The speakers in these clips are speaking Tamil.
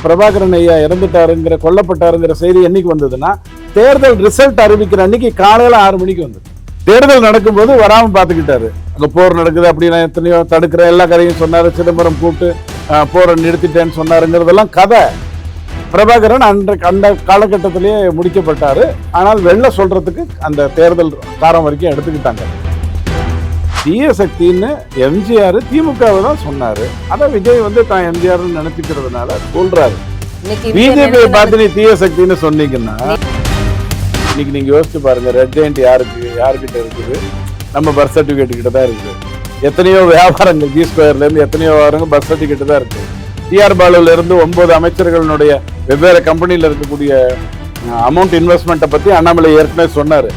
பிரபாகரன் ஐயா இறந்துட்டாருங்கிற கொல்லப்பட்டாருங்கிற செய்தி என்னைக்கு வந்ததுன்னா தேர்தல் ரிசல்ட் அறிவிக்கிற அன்னைக்கு காலையில 6 மணிக்கு வந்தது. தேர்தல் நடக்கும்போது வராம பாத்துக்கிட்டாரு. அங்க போர் நடக்குது அப்படின்னா எத்தனையோ தடுக்கிற எல்லா கதையும் சொன்னாரு. சிதம்பரம் கூப்பிட்டு போரை நிறுத்திட்டேன்னு சொன்னாருங்கிறதெல்லாம் கதை. பிரபாகரன் அந்த காலகட்டத்திலேயே முடிக்கப்பட்டாரு. ஆனால் வெளில சொல்றதுக்கு அந்த தேர்தல் காரம் வரைக்கும் எடுத்துக்கிட்டாங்க. தீய சக்தின்னு எம்ஜிஆர் திமுகவை தான் சொன்னாரு. அதான் விஜய் தான் எம்ஜிஆர் நினைச்சுக்கிறதுனால சொல்றாரு. பிஜேபியை பார்த்து நீ தீய சக்தின்னு சொன்னீங்கன்னா இன்னைக்கு நீங்க யோசிச்சு பாருங்க, ரெட் ஜெயண்ட் யாருக்கிட்ட இருக்குது? நம்ம பர்த் சர்டிபிகேட் கிட்ட தான் இருக்குது. எத்தனையோ வியாபாரங்கள் ஜி ஸ்கொயர்ல இருந்து எத்தனையோ வியாபாரங்கள் பர்த் சர்டிபிகேட் தான் இருக்கு. டிஆர் பாலுல இருந்து 9 அமைச்சர்களுடைய வெவ்வேறு கம்பெனியில் இருக்கக்கூடிய அமௌண்ட் இன்வெஸ்ட்மெண்ட்டை பத்தி அண்ணாமலை ஏற்கனவே சொன்னாரு.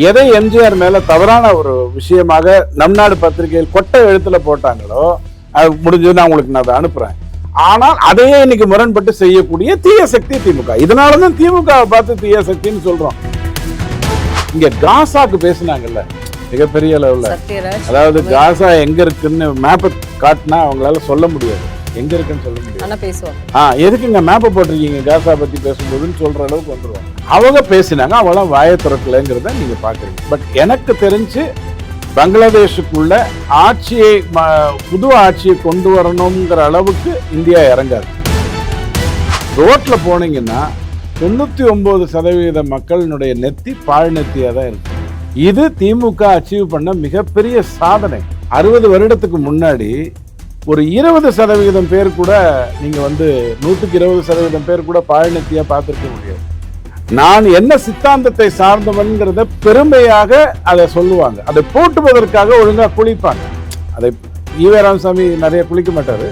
எதை எம்ஜிஆர் மேல தவறான ஒரு விஷயமாக நம் நாடு பத்திரிகையில் கொட்டை எழுத்துல போட்டாங்களோ அது முடிஞ்சது. நான் உங்களுக்கு நான் அதை அனுப்புறேன். ஆனால் அதையே இன்னைக்கு முரண்பட்டு செய்யக்கூடிய தீய சக்தி திமுக. இதனாலதான் திமுகவை பார்த்து தீய சக்தின்னு சொல்றோம். இங்க காசாக்கு பேசினாங்கல்ல மிகப்பெரிய அளவுல, அதாவது காசா எங்க இருக்குன்னு மேப்பை காட்டினா அவங்களால சொல்ல முடியாது, எங்க இருக்குன்னு சொல்ல முடியாது. எதுக்குங்க மேப்பை போட்டிருக்கீங்க காசா பத்தி பேசும்போதுன்னு சொல்ற அளவுக்கு வந்துருவாங்க. அவங்க பேசினாங்க, அவங்கள வாயை திறக்கலைங்கிறத நீங்க பாக்குறீங்க. பட் எனக்கு தெரிஞ்சு பங்களாதேஷுக்குள்ள ஆட்சியை புது ஆட்சியை கொண்டு வரணுங்கிற அளவுக்கு இந்தியா இறங்காது. ரோட்ல போனீங்கன்னா 99% மக்களினுடைய நெத்தி பால் நெத்தியா தான் இருக்கு. இது திமுக அச்சீவ் பண்ண மிகப்பெரிய சாதனை. 60 வருடத்துக்கு முன்னாடி ஒரு 20% பேர் கூட நீங்க 120% பேர் கூட பால் நெத்தியா பார்த்திருக்க முடியாது. நான் என்ன சித்தாந்தத்தை சார்ந்தவன்கிறத பெருமையாக அதை சொல்லுவாங்க. அதை போட்டுவதற்காக ஒழுங்கா குளிப்பாங்க. அதை ஈவே ராமசாமி நிறைய குளிக்க மாட்டாரு.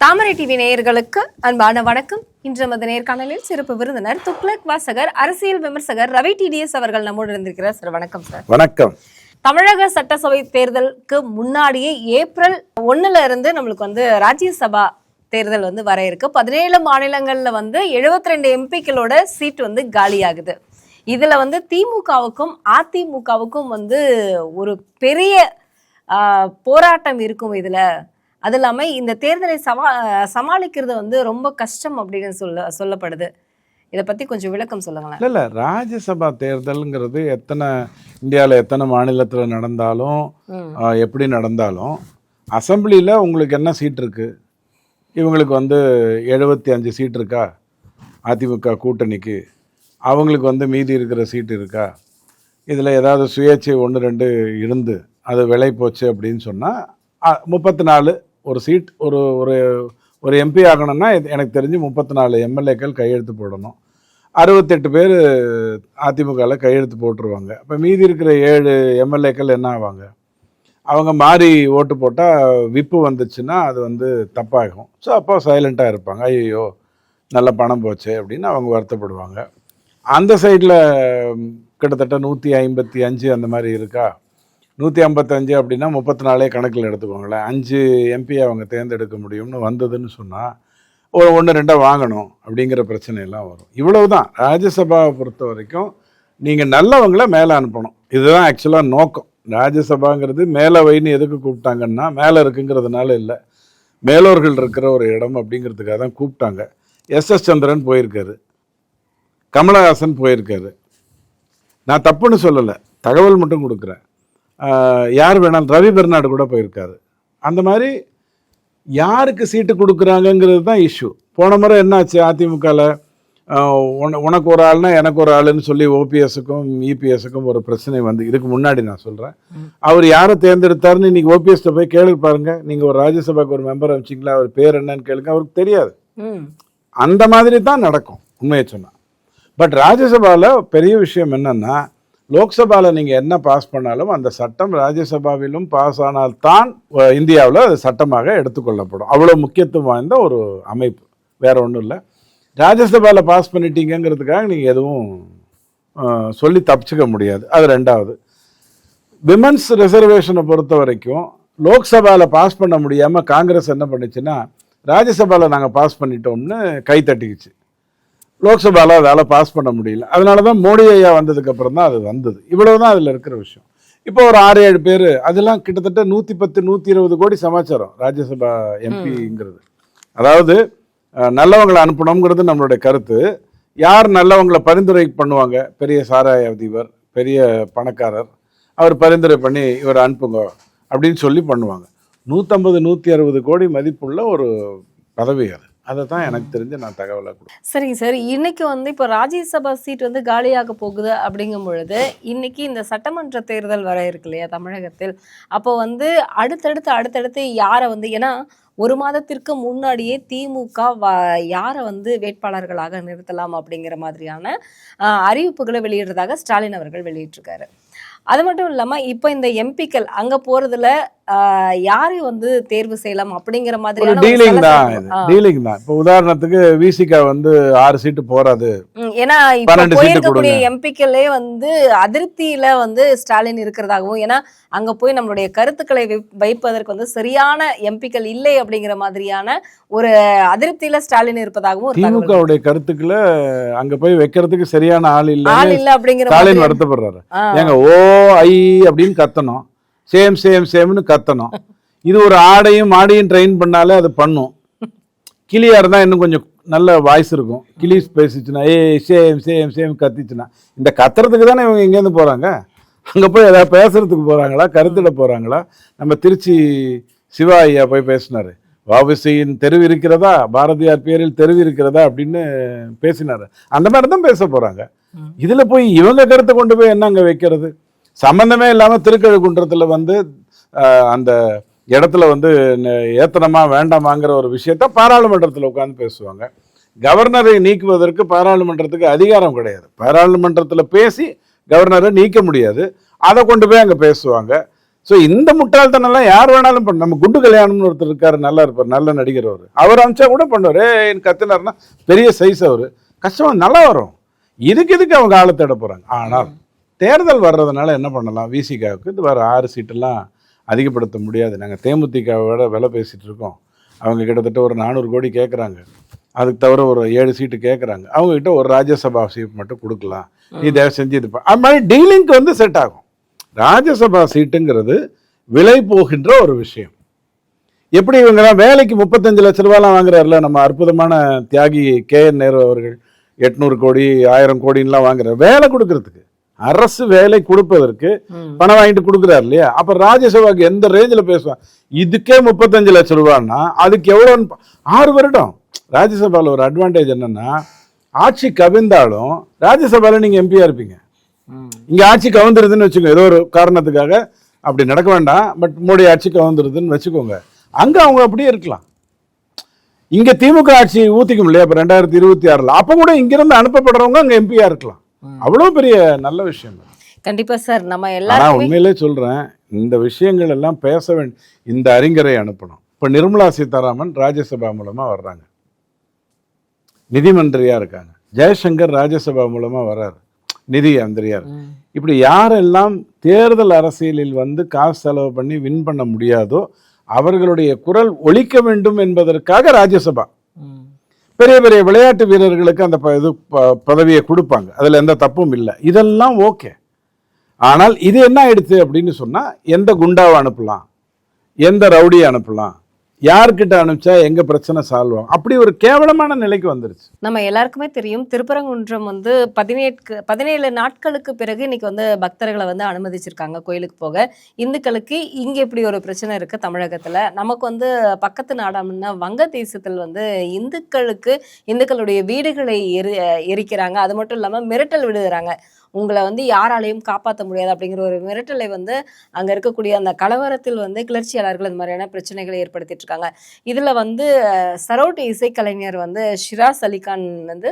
தாமரை டிவி நேயர்களுக்கு அன்பான வணக்கம். இன்று நமது நேர்காணலில் சிறப்பு விருந்தினர் துக்ளக் வாசகர் அரசியல் விமர்சகர் ரவி டிடிஎஸ் அவர்கள் நம்மோடு இருந்திருக்கிறார். சார் வணக்கம். சார் வணக்கம். தமிழக சட்டசபை தேர்தலுக்கு முன்னாடியே ஏப்ரல் 1 இருந்து நம்மளுக்கு ராஜ்யசபா தேர்தல் வர இருக்கு. 17 மாநிலங்கள்ல 72 எம்பிக்களோட சீட் காலியாகுது. இதுல திமுகவுக்கும் அதிமுகவுக்கும் ஒரு பெரிய போராட்டம் இருக்கும். இதுல அது இல்லாம இந்த தேர்தலை சமாளிக்கிறது ரொம்ப கஷ்டம் அப்படின்னு சொல்லப்படுது. இதை பத்தி கொஞ்சம் விளக்கம் சொல்லுங்களேன். இல்ல ராஜ்யசபா தேர்தல்ங்கிறது இந்தியாவில் எத்தனை மாநிலத்தில் நடந்தாலும் எப்படி நடந்தாலும் அசம்பிளியில் உங்களுக்கு என்ன சீட் இருக்கு? இவங்களுக்கு 75 சீட் இருக்கா அதிமுக கூட்டணிக்கு? அவங்களுக்கு மீதி இருக்கிற சீட் இருக்கா? இதில் ஏதாவது சுயேட்சை 1-2 இருந்து அது விலை போச்சு அப்படின்னு சொன்னால் 34 ஒரு சீட். ஒரு எம்பி ஆகணும்னா எனக்கு தெரிஞ்சு 34 எம்எல்ஏக்கள் கையெழுத்து போடணும். 68 பேர் அதிமுகவில் கையெழுத்து போட்டுருவாங்க. அப்போ மீதி இருக்கிற 7 எம்எல்ஏக்கள் என்ன ஆவாங்க? அவங்க மாறி ஓட்டு போட்டால் விப்பு வந்துச்சுன்னா அது தப்பாகும். ஸோ அப்போ சைலண்ட்டாக இருப்பாங்க. ஐயோ நல்ல பணம் போச்சு அப்படின்னு அவங்க வருத்தப்படுவாங்க. அந்த சைடில் கிட்டத்தட்ட 155 அந்த மாதிரி இருக்கா. 155 அப்படின்னா 34 கணக்கில் எடுத்துக்கோங்களேன். 5 எம்பி அவங்க தேர்ந்தெடுக்க முடியும்னு வந்ததுன்னு சொன்னால் ஒரு 1-2 வாங்கணும் அப்படிங்கிற பிரச்சனையெல்லாம் வரும். இவ்வளவு தான். ராஜ்யசபாவை பொறுத்த வரைக்கும் நீங்கள் நல்லவங்களை மேலே அனுப்பணும். இதுதான் ஆக்சுவலாக நோக்கம். ராஜ்யசபாங்கிறது மேலே வைன்னு எதுக்கு கூப்பிட்டாங்கன்னா மேலே இருக்குங்கிறதுனால இல்லை, மேலோர்கள் இருக்கிற ஒரு இடம் அப்படிங்கிறதுக்காக தான் கூப்பிட்டாங்க. எஸ் சந்திரன் போயிருக்காரு, கமலஹாசன் போயிருக்காரு. நான் தப்புன்னு சொல்லலை, தகவல் மட்டும் கொடுக்குறேன். யார் வேணாலும் ரவி பெர்னாடு கூட போயிருக்காரு. அந்த மாதிரி யாருக்கு சீட்டு கொடுக்குறாங்கங்கிறது தான் இஷ்யூ. போன முறை என்னாச்சு, அதிமுகவில் உனக்கு ஒரு ஆள்னா எனக்கு ஒரு ஆளுன்னு சொல்லி ஓபிஎஸ்ஸுக்கும் இபிஎஸ்ஸுக்கும் ஒரு பிரச்சனை இதுக்கு முன்னாடி நான் சொல்கிறேன். அவர் யாரை தேர்ந்தெடுத்தாருன்னு இன்னைக்கு ஓபிஎஸ்ட போய் கேள்வி பாருங்க. நீங்கள் ஒரு ராஜ்யசபாக்கு ஒரு மெம்பர் அமைச்சிங்களா, அவர் பேர் என்னன்னு கேளுங்க, அவருக்கு தெரியாது. அந்த மாதிரி தான் நடக்கும் உண்மையை சொன்னால். பட் ராஜ்யசபாவில் பெரிய விஷயம் என்னன்னா, லோக்சபாவில் நீங்கள் என்ன பாஸ் பண்ணாலும் அந்த சட்டம் ராஜ்யசபாவிலும் பாஸ் ஆனால்தான் இந்தியாவில் அது சட்டமாக எடுத்துக்கொள்ளப்படும். அவ்வளோ முக்கியத்துவம் வாய்ந்த ஒரு அமைப்பு, வேற ஒன்றும் இல்லை. ராஜ்யசபாவில் பாஸ் பண்ணிட்டீங்கிறதுக்காக நீங்கள் எதுவும் சொல்லி தப்பிச்சுக்க முடியாது. அது ரெண்டாவது. விமன்ஸ் ரிசர்வேஷனை பொறுத்த வரைக்கும் லோக்சபாவில் பாஸ் பண்ண முடியாமல் காங்கிரஸ் என்ன பண்ணுச்சுன்னா ராஜ்யசபாவில் நாங்கள் பாஸ் பண்ணிட்டோம்னு கை தட்டிக்குச்சு. லோக்சபாவில் அதால் பாஸ் பண்ண முடியல. அதனால தான் மோடி ஐயா வந்ததுக்கப்புறம் தான் அது வந்தது. இவ்வளவு தான் அதில் இருக்கிற விஷயம். இப்போ ஒரு 6-7 பேர், அதெல்லாம் கிட்டத்தட்ட 110-120 கோடி சமாச்சாரம் ராஜ்யசபா எம்பிங்கிறது. அதாவது நல்லவங்களை அனுப்பணுங்கிறது நம்மளுடைய கருத்து. யார் நல்லவங்களை பரிந்துரை பண்ணுவாங்க? பெரிய சாராய அதிபர், பெரிய பணக்காரர், அவர் பரிந்துரை பண்ணி இவர் அனுப்புங்க அப்படின்னு சொல்லி பண்ணுவாங்க. 150-160 கோடி மதிப்புள்ள ஒரு பதவி அது. அதை தான் எனக்கு தெரிஞ்சு நான் தகவலாக கொடுப்பேன். சரிங்க சார், இன்னைக்கு வந்து இப்போ ராஜ்யசபா சீட் வந்து காலியாக போகுது அப்படிங்கும் பொழுது இன்னைக்கு இந்த சட்டமன்ற தேர்தல் வர இருக்கு இல்லையா தமிழகத்தில். அப்போ வந்து அடுத்தடுத்து யாரை வந்து, ஏன்னா ஒரு மாதத்திற்கு முன்னாடியே திமுக யாரை வந்து வேட்பாளர்களாக நிறுத்தலாம் அப்படிங்கிற மாதிரியான அறிவிப்புகளை வெளியிடுறதாக ஸ்டாலின் அவர்கள் வெளியிட்டிருக்காரு. அது மட்டும் இல்லாம இப்போ இந்த எம்பிக்கள் அங்க போறதுல யாரை வந்து தேர்வு செய்யலாம் அப்படிங்கிற மாதிரியான டீலிங் தான். இப்போ உதாரணத்துக்கு விசிகா வந்து 6 சீட்டு போறாது, ஏன்னா இப்ப போயிருக்கக்கூடிய எம்பிக்களே வந்து அதிருப்தியில வந்து ஸ்டாலின் இருக்கிறதாகவும், ஏன்னா அங்க போய் நம்மளுடைய கருத்துக்களை வைப்பதற்கு வந்து சரியான எம்பிக்கள் இல்லை அப்படிங்கிற மாதிரியான ஒரு அதிருப்தியில ஸ்டாலின் இருப்பதாகவும் திமுகவுடைய கருத்துக்களை அங்க போய் வைக்கிறதுக்கு சரியான ஆள் இல்ல அப்படிங்கிற ஸ்டாலின் வருத்தப்படுறாரு. ஏங்க ஓ ஐ அப்படின்னு கத்தணும், சேம் சேம் சேம்னு கத்தணும். இது ஒரு ஆடையும் மாடையும் ட்ரெயின் பண்ணாலே அது பண்ணும். கிளியா இருந்தா இன்னும் கொஞ்சம் நல்ல வாய்ஸ் இருக்கும். கிளி பேசிச்சுன்னா சேம் சேம் சேம் கத்திச்சுன்னா, இந்த கத்துறதுக்கு தானே இவங்க எங்கேருந்து போறாங்க? அங்க போய் ஏதாவது பேசுறதுக்கு போறாங்களா, கருத்திட போறாங்களா? நம்ம திருச்சி சிவா ஐயா போய் பேசினாரு, வாபசியின் தெருவு இருக்கிறதா, பாரதியார் பேரில் தெருவு இருக்கிறதா அப்படின்னு பேசினாரு. அந்த மாதிரி தான் பேச போறாங்க. இதுல போய் இவங்க கருத்தை கொண்டு போய் என்ன அங்க வைக்கிறது? சம்பந்தமே இல்லாம திருக்கழுக்குன்றத்துல வந்து அந்த இடத்துல வந்து ஏத்தனமா வேண்டாமாங்கிற ஒரு விஷயத்த பாராளுமன்றத்தில் உட்காந்து பேசுவாங்க. கவர்னரை நீக்குவதற்கு பாராளுமன்றத்துக்கு அதிகாரம் கிடையாது. பாராளுமன்றத்தில் பேசி கவர்னரை நீக்க முடியாது. அதை கொண்டு போய் அங்கே பேசுவாங்க. ஸோ இந்த முட்டாள்தனெல்லாம் யார் வேணாலும் பண்ண. நம்ம குண்டு கல்யாணம்னு ஒருத்தர் இருக்காரு, நல்லா இருப்பார், நல்ல நடிகர். அவர் அமிச்சா கூட பண்ணுவார். கத்தினார்னா பெரிய சைஸ், அவர் கஷ்டமாக நல்லா வரும். இதுக்கு அவங்க ஆளை தேட போகிறாங்க. ஆனால் தேர்தல் வர்றதுனால என்ன பண்ணலாம்? விசிகாவுக்கு இது வர 6 சீட்டெல்லாம் அதிகப்படுத்த முடியாது. நாங்கள் தேமுதிகவோட விலை பேசிகிட்டு இருக்கோம். அவங்க கிட்டத்தட்ட ஒரு 400 கோடி கேட்குறாங்க. அதுக்கு தவிர ஒரு 7 சீட்டு கேட்குறாங்க. அவங்ககிட்ட ஒரு ராஜ்யசபா சீட் மட்டும் கொடுக்கலாம், இதை செஞ்சு இது அது மாதிரி டீலிங்க்கு வந்து செட் ஆகும். ராஜ்யசபா சீட்டுங்கிறது விலை போகின்ற ஒரு விஷயம். எப்படி இவங்கெல்லாம் வேலைக்கு 35 லட்ச ரூபாய்லாம் வாங்குறாருல நம்ம அற்புதமான தியாகி KN நேரு அவர்கள், 800 கோடி 1000 கோடின்லாம் வாங்குறாரு வேலை கொடுக்கறதுக்கு. அரசு வேலை கொடுப்பதற்கு பணம் வாங்கிட்டு கொடுக்குறாரு இல்லையா? அப்ப ராஜ்யசபாக்கு எந்த ரேஞ்சில் பேசுவான்? இதுக்கே 35 லட்சம் ரூபான்னா அதுக்கு எவ்வளோ? 6 வருடம். ராஜ்யசபாவில் ஒரு அட்வான்டேஜ் என்னன்னா, ஆட்சி கவிழ்ந்தாலும் ராஜ்யசபால நீங்க எம்பியா இருப்பீங்க. இங்க ஆட்சி கவுந்துருதுன்னு வச்சுக்கோங்க, ஏதோ ஒரு காரணத்துக்காக, அப்படி நடக்க வேண்டாம், பட் மோடி ஆட்சி கவுந்துருதுன்னு வச்சுக்கோங்க, அங்க அவங்க அப்படியே இருக்கலாம். இங்க திமுக ஆட்சி ஊத்திக்கும் இல்லையா? இப்ப 2026 அப்ப கூட இங்கிருந்து அனுப்பப்படுறவங்க அங்க எம்பியா இருக்கலாம். அவ்வளவு பெரிய நல்ல விஷயம். கண்டிப்பா சார். நம்ம எல்லாரும் உண்மையிலே சொல்றேன், இந்த விஷயங்கள் எல்லாம் பேச வேண்டிய இந்த அறிஞரை அனுப்பணும். இப்ப நிர்மலா சீதாராமன் ராஜ்யசபா மூலமா வர்றாங்க, நிதி மந்திரியா இருக்காங்க. ஜெயசங்கர் ராஜ்யசபா மூலமா வர்றாரு, நிதி மந்திரியார். இப்படி யாரெல்லாம் தேர்தல் அரசியலில் வந்து காசு செலவு பண்ணி வின் பண்ண முடியாதோ அவர்களுடைய குரல் ஒலிக்க வேண்டும் என்பதற்காக ராஜ்யசபா. பெரிய பெரிய விளையாட்டு வீரர்களுக்கு அந்த பதவியை கொடுப்பாங்க, அதுல எந்த தப்பும் இல்லை, இதெல்லாம் ஓகே. ஆனால் இது என்ன ஆயிடுச்சு அப்படின்னு சொன்னா, எந்த குண்டாவை அனுப்பலாம், எந்த ரவுடியை அனுப்பலாம், யார்கிட்ட அனுப்பிச்சா எங்க பிரச்சனை சால்வ் ஆகும், அப்படி ஒரு கேவலமான நிலைக்கு வந்துருச்சு. நம்ம எல்லாருக்குமே தெரியும், திருப்பரங்குன்றம் வந்து 17 நாட்களுக்கு பிறகு இன்னைக்கு வந்து பக்தர்களை வந்து அனுமதிச்சிருக்காங்க கோயிலுக்கு போக. இந்துக்களுக்கு இங்க இப்படி ஒரு பிரச்சனை இருக்கு தமிழகத்துல. நமக்கு வந்து பக்கத்து நாடாம்னா வங்கதேசத்தில் வந்து இந்துக்களுடைய வீடுகளை எரிக்கிறாங்க. அது மட்டும் இல்லாம மிரட்டல் விடுறாங்க, உங்களை வந்து யாராலையும் காப்பாற்ற முடியாது அப்படிங்கிற ஒரு மிரட்டலை வந்து அங்க இருக்கக்கூடிய அந்த கலவரத்தில் வந்து கிளர்ச்சியாளர்கள் இந்த மாதிரியான பிரச்சனைகளை ஏற்படுத்திட்டு இருக்காங்க. இதுல வந்து சரோட் இசைக்கலைஞர் வந்து ஷிராஸ் அலிகான் வந்து,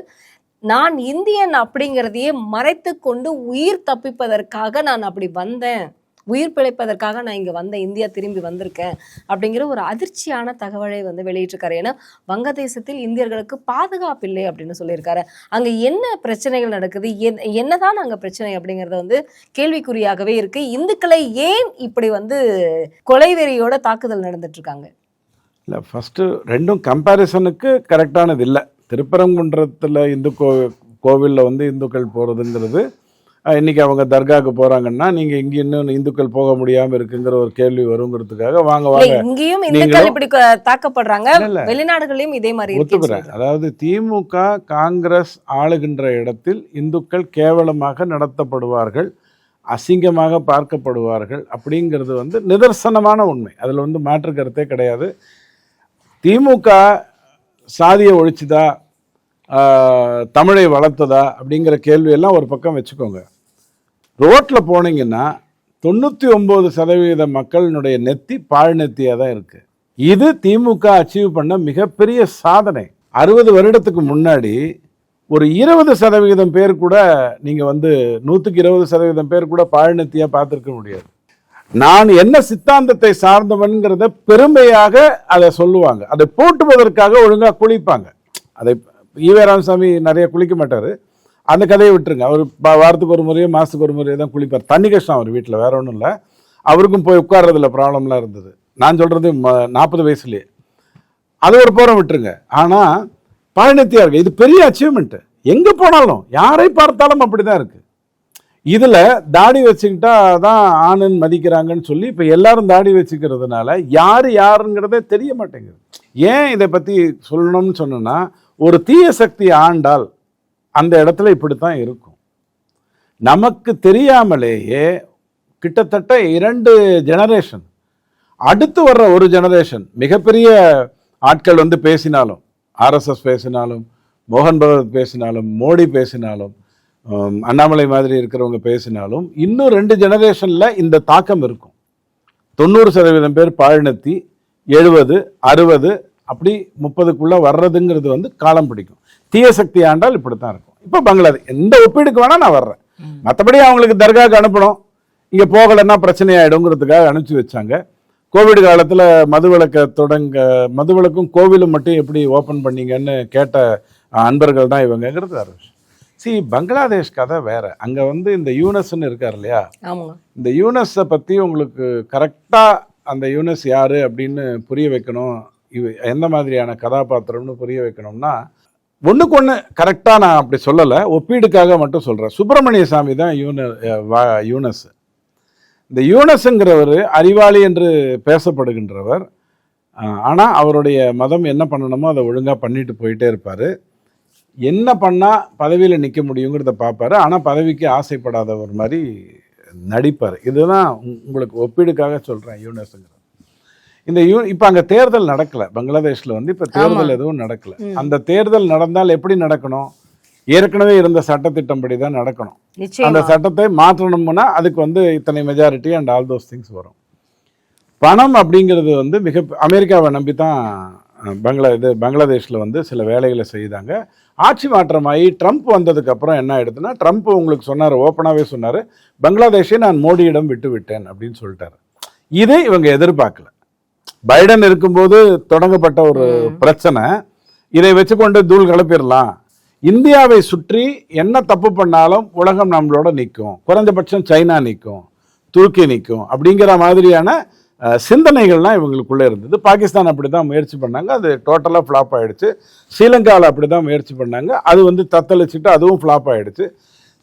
நான் இந்தியன் அப்படிங்கிறதையே மறைத்து கொண்டு உயிர் தப்பிப்பதற்காக நான் அப்படி வந்தேன் உயிர் பிழைப்பதற்காக நான் இங்கே வந்தேன், இந்தியா திரும்பி வந்திருக்கேன் அப்படிங்கிற ஒரு அதிர்ச்சியான தகவலை வந்து வெளியிட்டிருக்காரு. ஏன்னா வங்கதேசத்தில் இந்தியர்களுக்கு பாதுகாப்பு இல்லை அப்படின்னு சொல்லியிருக்காரு. அங்கே என்ன பிரச்சனைகள் நடக்குது, என்னதான் அங்கே பிரச்சனை அப்படிங்கிறத வந்து கேள்விக்குறியாகவே இருக்கு. இந்துக்களை ஏன் இப்படி வந்து கொலைவெறியோட தாக்குதல் நடந்துட்டு இருக்காங்க? இல்லை, ஃபஸ்ட்டு ரெண்டும் கம்பேரிசனுக்கு கரெக்டானது இல்லை. திருப்பரங்குன்றத்தில் இந்து கோவிலில் வந்து இந்துக்கள் போகிறதுங்கிறது, இன்றைக்கி அவங்க தர்காவுக்கு போகிறாங்கன்னா நீங்கள் இங்கே இன்னும் இந்துக்கள் போக முடியாமல் இருக்குங்கிற ஒரு கேள்வி வருங்கிறதுக்காக வாங்க இங்கேயும் இந்துக்கள் இப்படி தாக்கப்படுறாங்க, வெளிநாடுகளையும் இதே மாதிரி ஒத்துக்கிறேன். அதாவது திமுக காங்கிரஸ் ஆளுகின்ற இடத்தில் இந்துக்கள் கேவலமாக நடத்தப்படுவார்கள், அசிங்கமாக பார்க்கப்படுவார்கள் அப்படிங்கிறது வந்து நிதர்சனமான உண்மை. அதில் வந்து மாற்று கருத்தே கிடையாது. திமுக சாதியை ஒழிச்சுதா, தமிழை வளர்த்ததா அப்படிங்கிற கேள்வியெல்லாம் ஒரு பக்கம் வச்சுக்கோங்க. ரோட்டில் போனீங்கன்னா 99% மக்களினுடைய நெத்தி பாழ் நெத்தியாக தான் இருக்குது. இது திமுக அச்சீவ் பண்ண மிகப்பெரிய சாதனை. 60 வருடத்துக்கு முன்னாடி ஒரு 20% பேர் கூட நீங்கள் வந்து 100% பேர் கூட பாழ் நெத்தியாக பார்த்துருக்க முடியாது. நான் என்ன சித்தாந்தத்தை சார்ந்தவன்கிறத பெருமையாக அதை சொல்லுவாங்க. அதை போட்டுவதற்காக ஒழுங்காக குளிப்பாங்க. அதை ஈவே ராமசாமி நிறைய குளிக்க மாட்டார், அந்த கதையை விட்டுருங்க. அவர் வாரத்துக்கு ஒரு முறையோ மாதத்துக்கு ஒரு முறையோ தான் குளிப்பார். தண்ணி கஷ்டம் அவர் வீட்டில், வேற ஒன்றும் இல்லை. அவருக்கும் போய் உட்கார்றதுல ப்ராப்ளம்லாம் இருந்தது. நான் சொல்கிறது 40 வயசுலேயே. அது ஒரு போகிற விட்டுருங்க. ஆனால் பழனித்தியா இருக்கு, இது பெரிய அச்சீவ்மெண்ட்டு. எங்கே போனாலும் யாரை பார்த்தாலும் அப்படி தான் இருக்குது. இதில் தாடி வச்சுக்கிட்டா தான் ஆணுன்னு மதிக்கிறாங்கன்னு சொல்லி இப்போ எல்லாரும் தாடி வச்சுக்கிறதுனால யார் யாருங்கிறதே தெரிய மாட்டேங்குது. ஏன் இதை பற்றி சொல்லணும்னு சொன்னோன்னா, ஒரு தீய சக்தி ஆண்டால் அந்த இடத்துல இப்படித்தான் இருக்கும். நமக்கு தெரியாமலேயே கிட்டத்தட்ட 2 ஜெனரேஷன், அடுத்து வர்ற ஒரு ஜெனரேஷன் மிகப்பெரிய ஆட்கள் வந்து பேசினாலும், ஆர்எஸ்எஸ் பேசினாலும், மோகன் பகவத் பேசினாலும், மோடி பேசினாலும், அண்ணாமலை மாதிரி இருக்கிறவங்க பேசினாலும், இன்னும் 2 ஜெனரேஷனில் இந்த தாக்கம் இருக்கும். 90% பேர் பாழ்நத்தி, 70, 60 அப்படி 30க்குள்ளே வர்றதுங்கிறது வந்து காலம் பிடிக்கும். தீய சக்தி ஆண்டால் இப்படித்தான் இருக்கும். இப்போ பங்களாதேஷ் இந்த ஒப்பீடுக்கு வேணால் நான் வர்றேன். மற்றபடி அவங்களுக்கு தர்காவுக்கு அனுப்பணும், இங்கே போகலைன்னா பிரச்சனை ஆகிடுங்கிறதுக்காக அனுப்பிச்சி வச்சாங்க. கோவிட் காலத்தில் மதுவிலக்கும் கோவிலும் மட்டும் எப்படி ஓப்பன் பண்ணீங்கன்னு கேட்ட அன்பர்கள் தான் இவங்கிறது வேறு விஷயம். பங்களாதேஷ் கதை வேற. அங்கே வந்து இந்த யூனஸ்ன்னு இருக்கார் இல்லையா, இந்த யூனஸை பற்றி உங்களுக்கு கரெக்டாக அந்த யூனஸ் யார் அப்படின்னு புரிய வைக்கணும், எந்த மாதிரியான கதாபாத்திரம்னு புரிய வைக்கணும்னா, ஒன்றுக்கு ஒன்று கரெக்டாக நான் அப்படி சொல்லலை, ஒப்பீடுக்காக மட்டும் சொல்கிறேன். சுப்பிரமணிய சாமி தான் யூனஸ். இந்த யூனஸுங்கிறவர் அறிவாளி என்று பேசப்படுகின்றவர். ஆனால் அவருடைய மதம் என்ன பண்ணணுமோ அதை ஒழுங்காக பண்ணிட்டு போயிட்டே இருப்பார். என்ன பண்ணால் பதவியில் நிற்க முடியுங்கிறத பார்ப்பார். ஆனால் பதவிக்கு ஆசைப்படாதவர் மாதிரி நடிப்பார். இதுதான் உங்களுக்கு ஒப்பீடுக்காக சொல்கிறேன் யூனஸுங்கிறது. இந்த இப்போ அங்கே தேர்தல் நடக்கலை பங்களாதேஷில் வந்து. இப்போ தேர்தல் எதுவும் நடக்கலை. அந்த தேர்தல் நடந்தால் எப்படி நடக்கணும்? ஏற்கனவே இருந்த சட்டத்திட்டம்படி தான் நடக்கணும். அந்த சட்டத்தை மாற்றணும்னா அதுக்கு வந்து இத்தனை majority and all those things வரும். பணம் அப்படிங்கிறது வந்து அமெரிக்காவை நம்பி தான் பங்களாதேஷில் வந்து சில வேலைகளை செய்தாங்க. ஆட்சி மாற்றமாகி ட்ரம்ப் வந்ததுக்கு அப்புறம் என்ன ஆயிடுதுன்னா, ட்ரம்ப் உங்களுக்கு சொன்னார், ஓப்பனாகவே சொன்னார், பங்களாதேஷை நான் மோடியிடம் விட்டு விட்டேன் அப்படின்னு சொல்லிட்டாரு. இதை இவங்க எதிர்பார்க்கல. பைடன் இருக்கும்போது தொடங்கப்பட்ட ஒரு பிரச்சனை, இதை வச்சுக்கொண்டு தூள் கிளப்பிடலாம், இந்தியாவை சுற்றி என்ன தப்பு பண்ணாலும் உலகம் நம்மளோட நிற்கும், குறைஞ்சபட்சம் சைனா நிற்கும், துருக்கி நிற்கும் அப்படிங்கிற மாதிரியான சிந்தனைகள்லாம் இவங்களுக்குள்ளே இருந்தது. பாகிஸ்தான் அப்படி தான் முயற்சி பண்ணாங்க, அது டோட்டலாக ஃப்ளாப் ஆகிடுச்சு. ஸ்ரீலங்காவில் அப்படி தான் முயற்சி பண்ணாங்க, அது வந்து தத்தளிச்சுட்டு அதுவும் ஃப்ளாப் ஆகிடுச்சு.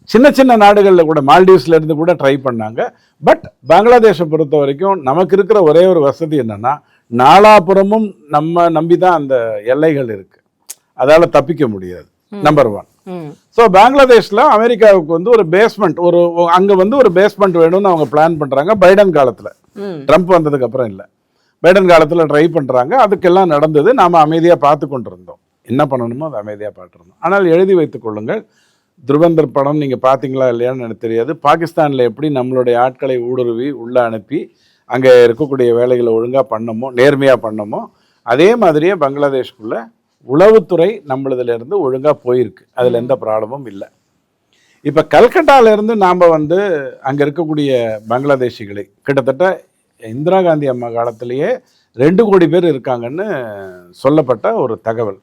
சின்ன சின்ன நாடுகளில் கூட, மால்டீவ்ஸ்லேருந்து கூட ட்ரை பண்ணாங்க. பட் பங்களாதேஷை பொறுத்த வரைக்கும் நமக்கு இருக்கிற ஒரே ஒரு வசதி என்னென்னா, நாலாபுறமும் நம்ம நம்பி தான் அந்த எல்லைகள் இருக்குது, அதால் தப்பிக்க முடியாது. நம்பர் 1. ஸோ பங்களாதேஷில் அமெரிக்காவுக்கு வந்து ஒரு பேஸ்மெண்ட், அங்கே வந்து ஒரு பேஸ்மெண்ட் வேணும்னு அவங்க பிளான் பண்ணுறாங்க. பைடன் காலத்தில், ட்ரம்ப் வந்ததுக்கு அப்புறம் இல்லை, பைடன் காலத்தில் ட்ரை பண்ணுறாங்க. அதுக்கெல்லாம் நடந்தது. நாம் அமைதியாக பார்த்து கொண்டு இருந்தோம். என்ன பண்ணணுமோ அதை அமைதியாக பார்த்துருந்தோம். ஆனால் எழுதி வைத்துக் கொள்ளுங்கள், துருவந்தர் படம் நீங்கள் பார்த்தீங்களா இல்லையான்னு எனக்கு தெரியாது. பாகிஸ்தானில் எப்படி நம்மளுடைய ஆட்களை ஊடுருவி உள்ளே அனுப்பி அங்கே இருக்கக்கூடிய வேலைகளை ஒழுங்காக பண்ணமோ, நேர்மையாக பண்ணமோ, அதே மாதிரியே பங்களாதேஷ்குள்ளே உளவுத்துறை நம்மளதுலேருந்து ஒழுங்காக போயிருக்கு. அதில் எந்த ப்ராப்ளமும் இல்லை. இப்போ கல்கட்டால இருந்து நாம் வந்து அங்கே இருக்கக்கூடிய பங்களாதேஷிகளை கிட்டத்தட்ட இந்திரா காந்தி அம்மா காலத்திலேயே 2 கோடி பேர் இருக்காங்கன்னு சொல்லப்பட்ட ஒரு தகவல்.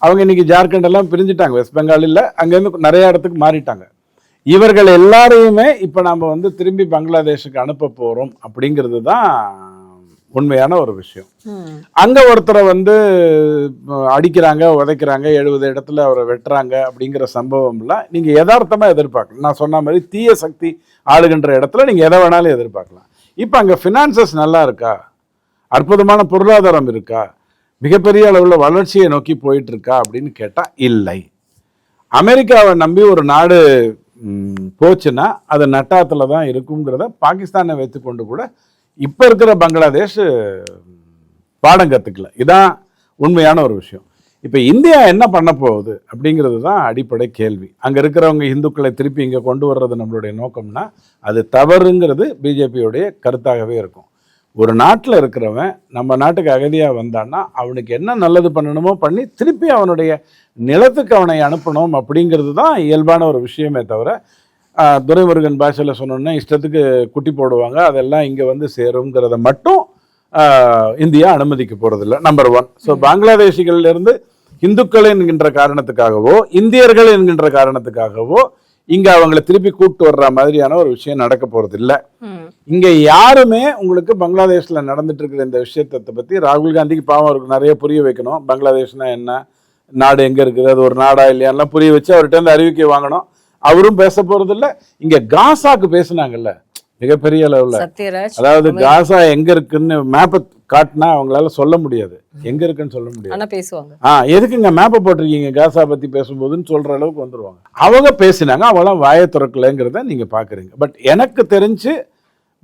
அவங்க இன்னைக்கு ஜார்க்கண்ட் எல்லாம் பிரிஞ்சுட்டாங்க, வெஸ்ட் பெங்கால் இல்லை, அங்கேருந்து நிறைய இடத்துக்கு மாறிட்டாங்க. இவர்கள் எல்லாரையுமே இப்போ நாம் வந்து திரும்பி பங்களாதேஷுக்கு அனுப்ப போகிறோம் அப்படிங்கிறது தான் உண்மையான ஒரு விஷயம். அங்கே ஒருத்தரை வந்து அடிக்கிறாங்க, உதைக்கிறாங்க, 70 இடத்துல அவரை வெட்டுறாங்க அப்படிங்கிற சம்பவம்லாம் நீங்கள் யதார்த்தமாக எதிர்பார்க்கலாம். நான் சொன்ன மாதிரி தீய சக்தி ஆளுகின்ற இடத்துல நீங்கள் எதை வேணாலும் எதிர்பார்க்கலாம். இப்போ அங்கே ஃபினான்சஸ் நல்லா இருக்கா, அற்புதமான பொருளாதாரம் இருக்கா, மிகப்பெரிய அளவில் வளர்ச்சியை நோக்கி போயிட்டு இருக்கா அப்படின்னு கேட்டால் இல்லை. அமெரிக்காவை நம்பி ஒரு நாடு போச்சுன்னா அது நட்டாத்தில் தான் இருக்குங்கிறத பாகிஸ்தானை வைத்துக்கொண்டு கூட இப்போ இருக்கிற பங்களாதேஷ் பாடம் கற்றுக்கல. இதான் உண்மையான ஒரு விஷயம். இப்போ இந்தியா என்ன பண்ண போகுது அப்படிங்கிறது தான் அடிப்படை கேள்வி. அங்கே இருக்கிறவங்க இந்துக்களை திருப்பி இங்கே கொண்டு வர்றது நம்மளுடைய நோக்கம்னா அது தவறுங்கிறது பிஜேபியோடைய கருத்தாகவே இருக்கும். ஒரு நாட்டில் இருக்கிறவன் நம்ம நாட்டுக்கு அகதியாக வந்தான்னா அவனுக்கு என்ன நல்லது பண்ணணுமோ பண்ணி திருப்பி அவனுடைய நிலத்துக்கு அவனை அனுப்பணும் அப்படிங்கிறது தான் இயல்பான ஒரு விஷயமே தவிர, துரைமுருகன் பாஷையில் சொன்னோன்னா இஷ்டத்துக்கு குட்டி போடுவாங்க, அதெல்லாம் இங்கே வந்து சேருங்கிறத மட்டும் இந்தியா அனுமதிக்க போகிறதில்ல. நம்பர் 1. ஸோ பங்களாதேஷிகளிலிருந்து இந்துக்கள் என்கின்ற காரணத்துக்காகவோ இந்தியர்கள் என்கின்ற காரணத்துக்காகவோ இங்கே அவங்களை திருப்பி கூப்பிட்டு வர்ற மாதிரியான ஒரு விஷயம் நடக்க போகிறது இல்லை. இங்கே யாருமே உங்களுக்கு பங்களாதேஷில் நடந்துட்டு இருக்கிற இந்த விஷயத்தை பற்றி ராகுல் காந்திக்கு பாவம் அவருக்கு நிறைய புரிய வைக்கணும். பங்களாதேஷ்னா என்ன, நாடு எங்கே இருக்குது, அது ஒரு நாடா இல்லையான்லாம் புரிய வச்சு அவர்கிட்ட அந்த அறிவிக்கை வாங்கணும். அவரும் பேச போகிறது இல்லை. இங்கே காசாக்கு பேசுனாங்கல்ல மிகப்பெரிய அளவில், அதாவது காசா எங்கே இருக்குன்னு மேப்பை காட்டினா அவங்களால சொல்ல முடியாது, எங்க இருக்குன்னு சொல்ல முடியாது. பேசுவாங்க, எதுக்குங்க மேப்பை போட்டிருக்கீங்க காசா பத்தி பேசும்போதுன்னு சொல்ற அளவுக்கு வந்துருவாங்க. அவங்க பேசினாங்க, அவங்களாம் வாயை திறக்கலைங்கிறத நீங்க பாக்குறீங்க. பட் எனக்கு தெரிஞ்சு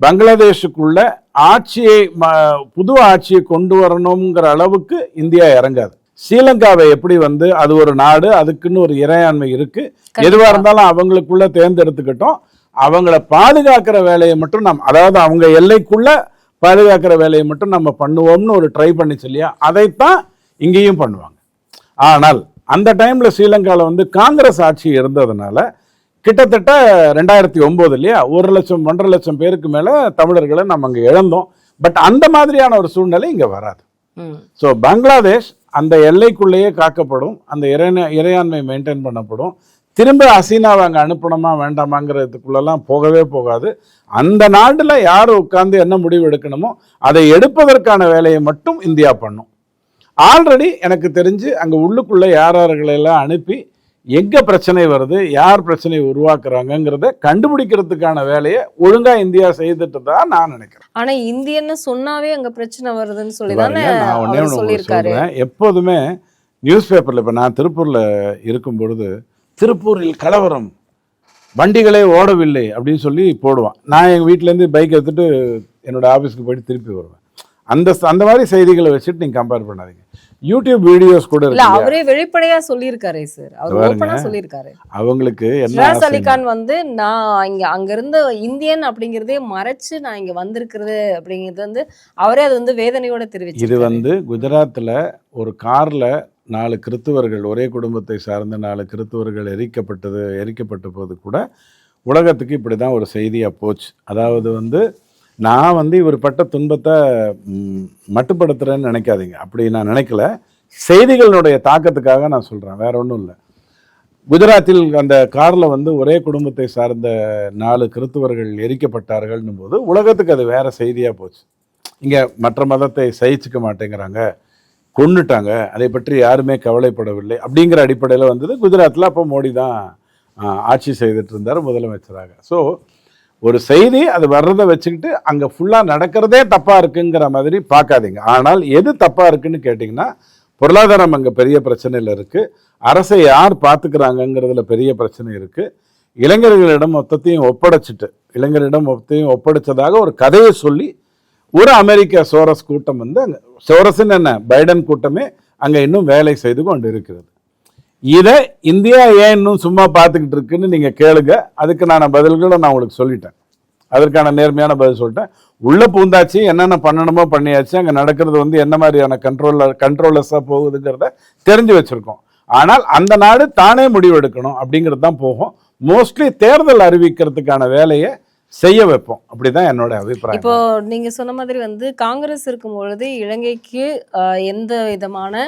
பங்களாதேஷுக்குள்ள ஆட்சியை புது ஆட்சியை கொண்டு வரணுங்கிற அளவுக்கு இந்தியா இறங்காது. ஸ்ரீலங்காவை எப்படி வந்து அது ஒரு நாடு, அதுக்குன்னு ஒரு இறையாண்மை இருக்கு, எதுவா இருந்தாலும் அவங்களுக்குள்ள தேர்ந்தெடுத்துக்கிட்டோம். அவங்கள பாதுகாக்கிற வேலையை மட்டும் அதாவது அவங்க எல்லைக்குள்ள பாதுகாக்கிற வேலையை மட்டும் நம்ம பண்ணுவோம்னு ஒரு ட்ரை பண்ணிச்சு இல்லையா, அதைத்தான் இங்கேயும் பண்ணுவாங்க. ஆனால் அந்த டைம்ல ஸ்ரீலங்காவில் வந்து காங்கிரஸ் ஆட்சி இருந்ததுனால கிட்டத்தட்ட 2009 இல்லையா 1,00,000 1,50,000 பேருக்கு மேல தமிழர்களை நம்ம அங்கே இழந்தோம். பட் அந்த மாதிரியான ஒரு சூழ்நிலை இங்க வராது. ஸோ பங்களாதேஷ் அந்த எல்லைக்குள்ளேயே காக்கப்படும், அந்த இறையாண்மை மெயின்டைன் பண்ணப்படும். திரும்ப ஹசீனாவை அங்கே அனுப்பணுமா வேண்டாமாங்கிறதுக்குள்ளெல்லாம் போகவே போகாது. அந்த நாட்டில் யார் உட்கார்ந்து என்ன முடிவு எடுக்கணுமோ அதை எடுப்பதற்கான வேலையை மட்டும் இந்தியா பண்ணும். ஆல்ரெடி எனக்கு தெரிஞ்சு அங்கே உள்ளுக்குள்ளே யாரெல்லாம் அனுப்பி எங்கே பிரச்சனை வருது, யார் பிரச்சனையை உருவாக்குறாங்கிறத கண்டுபிடிக்கிறதுக்கான வேலையை ஒழுங்காக இந்தியா செய்துட்டு தான் நான் நினைக்கிறேன். ஆனால் இந்தியன்னு சொன்னாவே அங்கே பிரச்சனை வருதுன்னு சொல்லி நான் ஒன்னே ஒன்று சொல்கிறேன். எப்போதுமே நியூஸ் பேப்பரில் இப்போ நான் திருப்பூரில் இருக்கும் பொழுது திருப்பூரில் கலவரம், வண்டிகளே ஓடவில்லை அப்படின்னு சொல்லி போடுவான். நான் எங்கள் வீட்டிலேருந்து பைக் எடுத்துகிட்டு என்னோட ஆஃபீஸ்க்கு போயிட்டு திருப்பி வருவேன். அந்த மாதிரி செய்திகளை வச்சுட்டு நீங்கள் கம்பேர் பண்ணாதீங்க. யூடியூப் வீடியோஸ் கூட இல்ல, அவரே வெளிப்படையா சொல்லியிருக்காரு சார், அவர் ஓபனா சொல்லியிருக்காரு. அவங்களுக்கு ஷிராஸ் அலிகான் வந்து நான் அங்க இருந்த இந்தியன் அப்படிங்கறதே மறைச்சு நான் இங்க வந்திருக்கிறது அப்படிங்கிறது வந்து அவரே அது வந்து வேதனையோட தெரிவிச்சு. இது வந்து குஜராத்ல ஒரு கார்ல 4 கிறித்துவர்கள், ஒரே குடும்பத்தை சார்ந்த 4 கிறித்துவர்கள் எரிக்கப்பட்ட போது கூட உலகத்துக்கு இப்படி தான் ஒரு செய்தியாக போச்சு. அதாவது வந்து நான் வந்து இவர் பட்ட துன்பத்தை மட்டுப்படுத்துகிறேன்னு நினைக்காதீங்க, அப்படி நான் நினைக்கல. செய்திகளினுடைய தாக்கத்துக்காக நான் சொல்கிறேன், வேற ஒன்றும் இல்லை. குஜராத்தில் அந்த காரில் வந்து ஒரே குடும்பத்தை சார்ந்த 4 கிறித்துவர்கள் எரிக்கப்பட்டார்கள்னும் போது உலகத்துக்கு அது வேற செய்தியாக போச்சு. இங்கே மற்ற மதத்தை சகிச்சுக்க மாட்டேங்கிறாங்க, கொன்னுட்டாங்க, அதை பற்றி யாருமே கவலைப்படவில்லை அப்படிங்கிற அடிப்படையில் வந்தது. குஜராத்தில் அப்போ மோடி தான் ஆட்சி செய்துட்டு இருந்தார் முதலமைச்சராக. ஸோ ஒரு செய்தி அது வர்றதை வச்சுக்கிட்டு அங்கே ஃபுல்லாக நடக்கிறதே தப்பாக இருக்குங்கிற மாதிரி பார்க்காதீங்க. ஆனால் எது தப்பாக இருக்குன்னு கேட்டிங்கன்னா, பொருளாதாரம் அங்கே பெரிய பிரச்சனையில் இருக்குது, அரசை யார் பார்த்துக்கிறாங்கங்கிறதுல பெரிய பிரச்சனை இருக்குது, இளைஞர்களிடம் மொத்தத்தையும் ஒப்படைச்சதாக ஒரு கதையை சொல்லி ஒரு அமெரிக்க சோரஸ் கூட்டம் வந்து அங்கே, சோரஸ்ன்னு என்ன பைடன் கூட்டமே அங்கே இன்னும் வேலை செய்து கொண்டு இருக்கிறது. இதை இந்தியா ஏன் இன்னும் சும்மா பார்த்துக்கிட்டு இருக்குன்னு நீங்கள் கேளுங்க. அதுக்கு பதில்களை நான் உங்களுக்கு சொல்லிட்டேன், அதற்கான நேர்மையான பதில் சொல்லிட்டேன். உள்ளே பூந்தாச்சு, என்னென்ன பண்ணணுமோ பண்ணியாச்சு, அங்கே நடக்கிறது வந்து என்ன மாதிரியான கண்ட்ரோலர்ஸாக போகுதுங்கிறத தெரிஞ்சு வச்சுருக்கோம். ஆனால் அந்த நாடு தானே முடிவு எடுக்கணும் அப்படிங்கிறது தான் மோஸ்ட்லி தேர்தல் அறிவிக்கிறதுக்கான வேலையை செய்ய வைப்போம். அப்படிதான் என்னோட அபிப்பிராயம். இப்போ நீங்க சொன்ன மாதிரி வந்து காங்கிரஸ் இருக்கும் பொழுது இலங்கைக்கு எந்த விதமான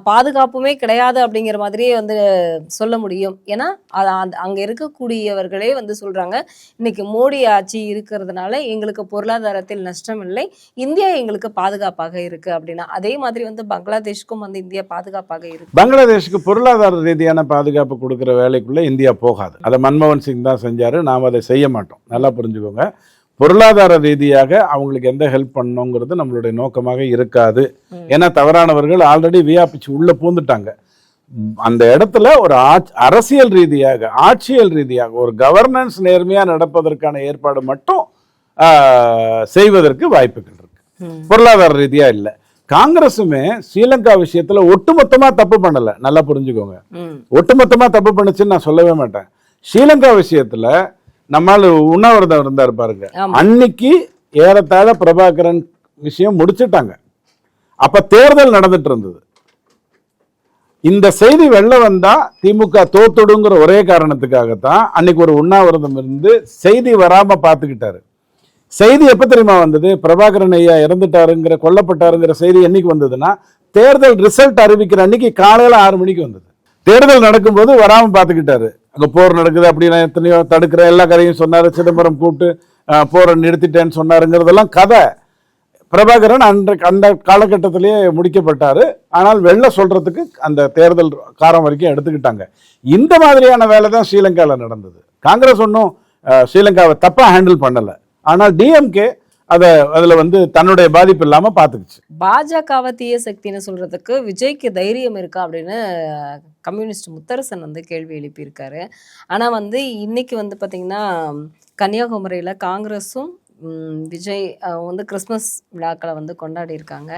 பாதுகாப்புமே கிடையாது அப்படிங்கிற மாதிரியே வந்து சொல்ல முடியும். ஏன்னா அங்க இருக்கக்கூடியவர்களே வந்து சொல்றாங்க, இன்னைக்கு மோடி ஆட்சி இருக்கிறதுனால எங்களுக்கு பொருளாதாரத்தில் நஷ்டம் இல்லை, இந்தியா எங்களுக்கு பாதுகாப்பாக இருக்கு அப்படின்னா. அதே மாதிரி வந்து பங்களாதேஷ்க்கும் வந்து இந்தியா பாதுகாப்பாக இருக்கு. பங்களாதேஷுக்கு பொருளாதார ரீதியான பாதுகாப்பு கொடுக்குற வேலைக்குள்ள இந்தியா போகாது. அதை மன்மோகன் சிங் தான் செஞ்சாரு. நாம் அதை செய்ய மாட்டோம். நல்லா புரிஞ்சுக்கோங்க. பொருளாதார ரீதியாக அவங்களுக்கு எந்த ஹெல்ப் பண்ணணுங்கிறது நம்மளுடைய நோக்கமாக இருக்காது. ஏன்னா தவறானவர்கள் ஆல்ரெடி வியாபிச்சு உள்ள பூந்துட்டாங்க. அந்த இடத்துல ஒரு அரசியல் ரீதியாக, ஆட்சியல் ரீதியாக ஒரு கவர்னன்ஸ் நேர்மையா நடப்பதற்கான ஏற்பாடு மட்டும் செய்வதற்கு வாய்ப்புகள் இருக்கு. பொருளாதார ரீதியா இல்ல. காங்கிரசுமே ஸ்ரீலங்கா விஷயத்துல ஒட்டுமொத்தமா தப்பு பண்ணல. நல்லா புரிஞ்சுக்கோங்க. ஒட்டுமொத்தமா தப்பு பண்ணுச்சுன்னு நான் சொல்லவே மாட்டேன். ஸ்ரீலங்கா விஷயத்துல நம்மால உண்ணாவிரதம் இருந்தாரு பாருங்க, அன்னைக்கு ஏறத்தாழ பிரபாகரன் விஷயம் முடிச்சுட்டாங்க. அப்ப தேர்தல் நடந்துட்டு இருந்தது. இந்த செய்தி வெளில வந்தா திமுக தோத்துடுங்கிற ஒரே காரணத்துக்காகத்தான் அன்னைக்கு ஒரு உண்ணாவிரதம் இருந்து செய்தி வராம பாத்துக்கிட்டாரு. செய்தி எப்ப தெரியுமா வந்தது? பிரபாகரன் ஐயா இறந்துட்டாருங்கிற, கொல்லப்பட்டாருங்கிற செய்தி என்னைக்கு வந்ததுன்னா, தேர்தல் ரிசல்ட் அறிவிக்கிற அன்னைக்கு காலையில 6 மணிக்கு வந்தது. தேர்தல் நடக்கும்போது வராம பாத்துக்கிட்டாரு. அங்க போர் நடக்குது அப்படின்னா எத்தனையோ தடுக்கிற எல்லா கதையும் சொன்னாரு. சிதம்பரம் கூப்பிட்டு போரை நிறுத்திட்டேன்னு சொன்னாருங்கிறதெல்லாம் கதை. பிரபாகரன் அந்த காலகட்டத்திலேயே முடிக்கப்பட்டாரு. ஆனால் வெளில சொல்றதுக்கு அந்த தேர்தல் காலம் வரைக்கும் எடுத்துக்கிட்டாங்க. இந்த மாதிரியான வேலை தான் ஸ்ரீலங்காவில் நடந்தது. காங்கிரஸ் ஒன்றும் ஸ்ரீலங்காவை தப்பா ஹேண்டில் பண்ணல. ஆனால் டிஎம்கே அதுல வந்து தன்னுடைய பாதிப்பு இல்லாம பாத்துக்குச்சு. பாஜகவை தீய சக்தின்னு சொல்றதுக்கு விஜய்க்கு தைரியம் இருக்கா அப்படின்னு கம்யூனிஸ்ட் முத்தரசன் வந்து கேள்வி எழுப்பியிருக்காரு. ஆனா வந்து இன்னைக்கு வந்து பாத்தீங்கன்னா கன்னியாகுமரியில காங்கிரஸும் விஜய் வந்து கிறிஸ்மஸ் விழாக்களை வந்து கொண்டாடி இருக்காங்க.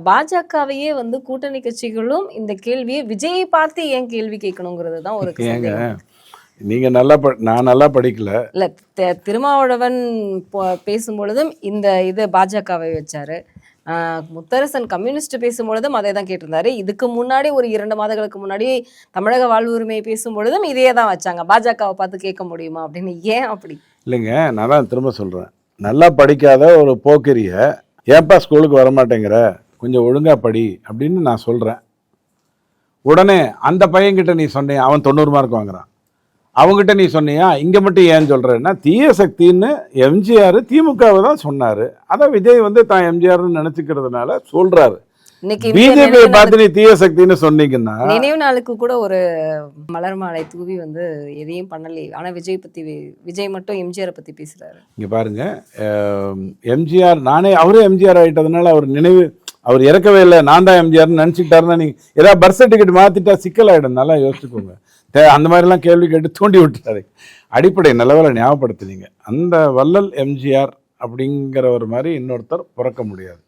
பாஜகவையே வந்து கூட்டணி கட்சிகளும் இந்த கேள்வியை விஜயை பார்த்து ஏன் கேள்வி கேட்கணுங்கிறது தான் ஒரு நீங்க நான் நல்லா படிக்கல. இல்ல, திருமாவளவன் பேசும்பொழுதும் இது பாஜகவை வச்சாரு. முத்தரசன் கம்யூனிஸ்ட் பேசும்பொழுதும் அதே தான் கேட்டிருந்தாரு. இதுக்கு முன்னாடி ஒரு 2 மாதங்களுக்கு முன்னாடி தமிழக வாழ்வு உரிமையை பேசும்பொழுதும் இதையே தான் வச்சாங்க. பாஜகவை பார்த்து கேட்க முடியுமா அப்படின்னு. ஏன் அப்படி? இல்லைங்க, நான் தான் திரும்ப சொல்றேன். நல்லா படிக்காத ஒரு போக்கிரிய ஏன்பா ஸ்கூலுக்கு வரமாட்டேங்கிற, கொஞ்சம் ஒழுங்கா படி அப்படின்னு நான் சொல்றேன். உடனே அந்த பையன்கிட்ட நீ சொன்னியா, அவன் 90 மார்க் வாங்குறான், அவங்ககிட்ட நீ சொன்னியா, இங்க மட்டும் ஏன் சொல்றேன்னா, தீய சக்தின்னு எம்ஜிஆர் திமுகவை தான் சொன்னாரு. அதான் விஜய் வந்து தான் எம்ஜிஆர்னு நினைச்சுக்கிறதுனால சொல்றாரு. பிஜேபியை பார்த்து நீ தீய சக்தின்னு சொன்னீங்கன்னா, நினைவு நாளுக்கு கூட ஒரு மலர் மாலை தூவி வந்து எதையும் பண்ணல. ஆனா விஜய் மட்டும் எம்ஜிஆரை பத்தி பேசுறாரு. இங்க பாருங்க, எம்ஜிஆர் அவரே எம்ஜிஆர் ஆயிட்டதுனால அவர் இறக்கவே இல்லை, நான் தான் எம்ஜிஆர்னு நினைச்சுக்கிட்டாருன்னா நீங்க ஏதாவது பர்த் சர்டிஃபிகேட் மாத்திட்டா சிக்கல் ஆயிடும். நல்லா யோசிச்சுக்கோங்க. அந்த மாதிரிலாம் கேள்வி கேட்டு தூண்டி விட்டுறாரு. அடிப்படை நிலவரை ஞாபகப்படுத்தினீங்க. அந்த வள்ளல் எம்ஜிஆர் அப்படிங்கிற ஒரு மாதிரி இன்னொருத்தர் பிறக்க முடியாது.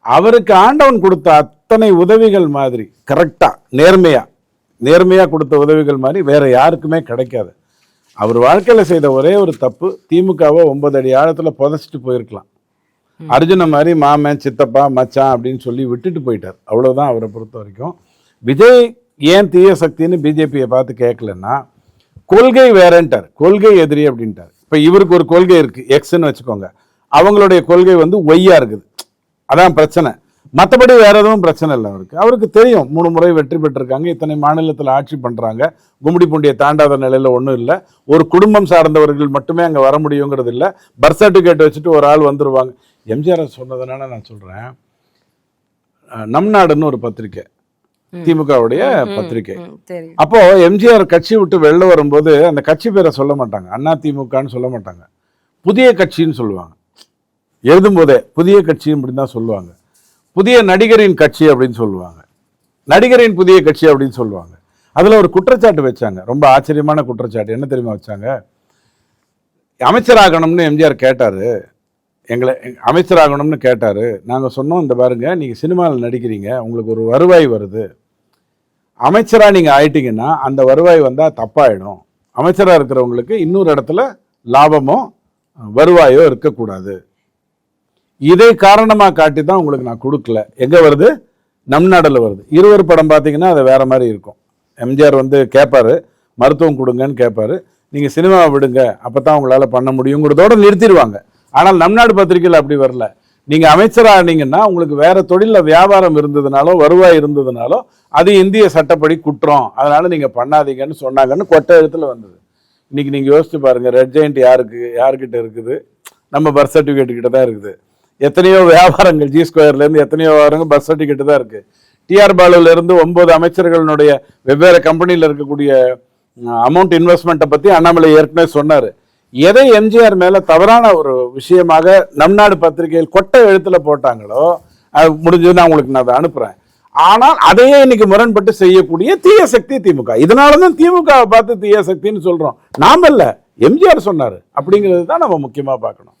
அவருக்கு ஆண்டவன் கொடுத்த அத்தனை உதவிகள் மாதிரி கரெக்டா நேர்மையா கொடுத்த உதவிகள் மாதிரி வேற யாருக்குமே கிடைக்காது. அவர் வாழ்க்கையில செய்த ஒரே ஒரு தப்பு, திமுகவை 9 அடி ஆழத்துல புதைச்சிட்டு போயிருக்கலாம். அர்ஜுன மாதிரி மாமன் சித்தப்பா மச்சான் அப்படின்னு சொல்லி விட்டுட்டு போயிட்டார். அவ்வளவுதான் அவரை பொறுத்த வரைக்கும். விஜய் ஏன் தீய சக்தின்னு பிஜேபியை பார்த்து கேட்கலன்னா, கொள்கை வேறன்ட்டார், கொள்கை எதிரி அப்படின்ட்டார். இப்ப இவருக்கு ஒரு கொள்கை இருக்கு, எக்ஸ்ன்னு வச்சுக்கோங்க. அவங்களுடைய கொள்கை வந்து ஒய்யா இருக்குது. அதான் பிரச்சனை. மற்றபடி வேற எதுவும் பிரச்சனை இல்லை. அவருக்கு தெரியும் 3 முறை வெற்றி பெற்றிருக்காங்க, இத்தனை மாநிலத்தில் ஆட்சி பண்றாங்க, கும்மிடி பூண்டியை தாண்டாத நிலையில ஒன்றும் இல்லை, ஒரு குடும்பம் சார்ந்தவர்கள் மட்டுமே அங்கே வர முடியுங்கிறது இல்லை, பர்த் சர்டிஃபிகேட் வச்சுட்டு ஒரு ஆள் வந்துருவாங்க. எம்ஜிஆர் சொன்னதுனால நான் சொல்றேன், நம் நாடுன்னு ஒரு பத்திரிக்கை, திமுகவுடைய பத்திரிகை. அப்போ எம்ஜிஆர் கட்சி விட்டு வெளில வரும்போது அந்த கட்சி பேரை சொல்ல மாட்டாங்க, அண்ணா திமுகன்னு சொல்ல மாட்டாங்க, புதிய கட்சின்னு சொல்லுவாங்க. எழுதும்போதே புதிய கட்சி அப்படின்னு தான் சொல்லுவாங்க. புதிய நடிகரின் கட்சி அப்படின்னு சொல்லுவாங்க, நடிகரின் புதிய கட்சி அப்படின்னு சொல்லுவாங்க. அதுல ஒரு குற்றச்சாட்டு வச்சாங்க, ரொம்ப ஆச்சரியமான குற்றச்சாட்டு. என்ன தெரியுமா வச்சாங்க? அமைச்சராகணும்னு எம்ஜிஆர் கேட்டாரு, எங்களை அமைச்சராகணும்னு கேட்டாரு. நாங்க சொன்னோம், இந்த பாருங்க, நீங்க சினிமாவில் நடிக்கிறீங்க, உங்களுக்கு ஒரு வருவாய் வருது, அமைச்சரா நீங்க ஆயிட்டீங்கன்னா அந்த வருவாய் வந்தா தப்பாயிடும். அமைச்சரா இருக்கிறவங்களுக்கு இன்னொரு இடத்துல லாபமோ வருவாயோ இருக்கக்கூடாது. இதை காரணமா காட்டி தான் உங்களுக்கு நான் கொடுக்கல. எங்க வருது? நம் நாடுல வருது. இருவர் படம் பார்த்தீங்கன்னா அது வேற மாதிரி இருக்கும். எம்ஜிஆர் வந்து கேட்பாரு, மருத்துவம் கொடுங்கன்னு கேட்பாரு. நீங்கள் சினிமாவை விடுங்க, அப்போ தான் உங்களால் பண்ண முடியுங்கிறதோட நிறுத்திடுவாங்க. ஆனால் நம் நாடு பத்திரிகையில் அப்படி வரல. நீங்கள் அமைச்சரானீங்கன்னா உங்களுக்கு வேற தொழிலில் வியாபாரம் இருந்ததுனாலோ வருவாய் இருந்ததுனாலோ அது இந்திய சட்டப்படி குற்றம், அதனால நீங்கள் பண்ணாதீங்கன்னு சொன்னாங்கன்னு கொட்டை எழுத்துல வந்தது. இன்னைக்கு நீங்கள் யோசிச்சு பாருங்க, ரெட் ஜெயண்ட் யாருக்கிட்ட இருக்குது? நம்ம பர்த் சர்டிஃபிகேட் கிட்ட தான் இருக்குது. எத்தனையோ வியாபாரங்கள் G ஸ்கொயர்லேருந்து எத்தனையோ வியாபாரங்கள் பர்த் சர்டிஃபிகேட் தான் இருக்குது. TR பாலுவிலிருந்து 9 அமைச்சர்களுடைய வெவ்வேறு கம்பெனியில் இருக்கக்கூடிய அமௌண்ட் இன்வெஸ்ட்மெண்ட்டை பற்றி அண்ணாமலை ஏற்கனவே சொன்னார். எதை எம்ஜிஆர் மேலே தவறான ஒரு விஷயமாக நம் நாடு பத்திரிகையில் கொட்டை எழுத்துல போட்டாங்களோ அது முடிஞ்சது, நான் உங்களுக்கு நான் அதை அனுப்புகிறேன். ஆனால் அதையே இன்னைக்கு முரண்பட்டு செய்யக்கூடிய தீய சக்தி திமுக. இதனால தான் திமுகவை பார்த்து தீய சக்தின்னு சொல்கிறோம். நாம இல்லை, எம்ஜிஆர் சொன்னார் அப்படிங்கிறது தான் நம்ம முக்கியமாக பார்க்கணும்.